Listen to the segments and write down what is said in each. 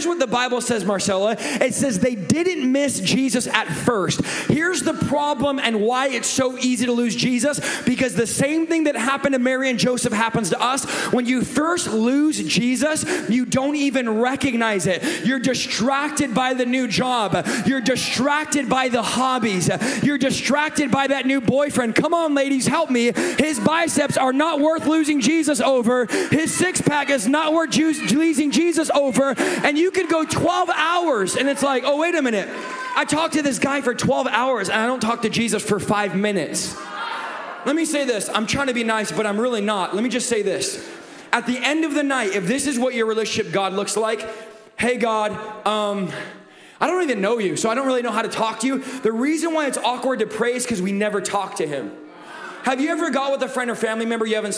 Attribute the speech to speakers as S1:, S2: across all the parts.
S1: here's what the Bible says, Marcella. It says they didn't miss Jesus at first. Here's the problem and why it's so easy to lose Jesus, because the same thing that happened to Mary and Joseph happens to us. When you first lose Jesus, you don't even recognize it. You're distracted by the new job. You're distracted by the hobbies. You're distracted by that new boyfriend. Come on, ladies, help me. His biceps are not worth losing Jesus over. His six-pack is not worth losing Jesus over. And you could go 12 hours and it's like, oh, wait a minute. I talked to this guy for 12 hours and I don't talk to Jesus for 5 minutes. Let me say this. I'm trying to be nice, but I'm really not. Let me just say this. At the end of the night, if this is what your relationship with God looks like, hey, God, I don't even know you, so I don't really know how to talk to you. The reason why it's awkward to pray is because we never talk to him. Have you ever got with a friend or family member you haven't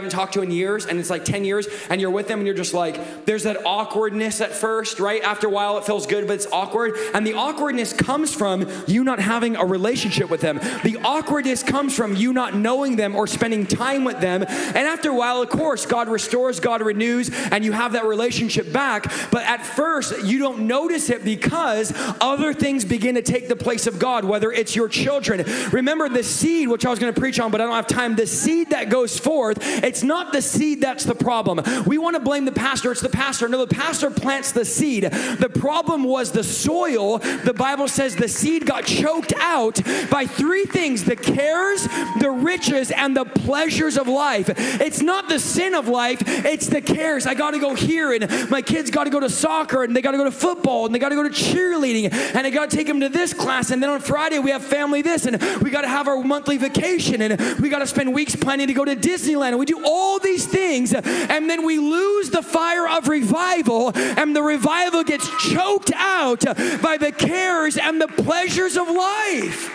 S1: talked to in years, and it's like 10 years, and you're with them and you're just like, there's that awkwardness at first, right? After a while it feels good, but it's awkward. And the awkwardness comes from you not having a relationship with them. The awkwardness comes from you not knowing them or spending time with them. And after a while, of course, God restores, God renews, and you have that relationship back. But at first, you don't notice it because other things begin to take the place of God, whether it's your children. Remember the seed, which I was going to preach on, but I don't have time. The seed that goes forth, it's not the seed that's the problem. We want to blame the pastor. It's the pastor. No, the pastor plants the seed. The problem was the soil. The Bible says the seed got choked out by three things: the cares, the riches, and the pleasures of life. It's not the sin of life. It's the cares. I got to go here, and my kids got to go to soccer, and they got to go to football, and they got to go to cheerleading, and I got to take them to this class, and then on Friday we have family this, and we got to have our monthly vacation, and we got to spend weeks planning to go to Disneyland, and we do all these things, and then we lose the fire of revival, and the revival gets choked out by the cares and the pleasures of life.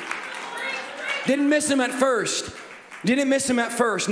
S1: Didn't miss him at first.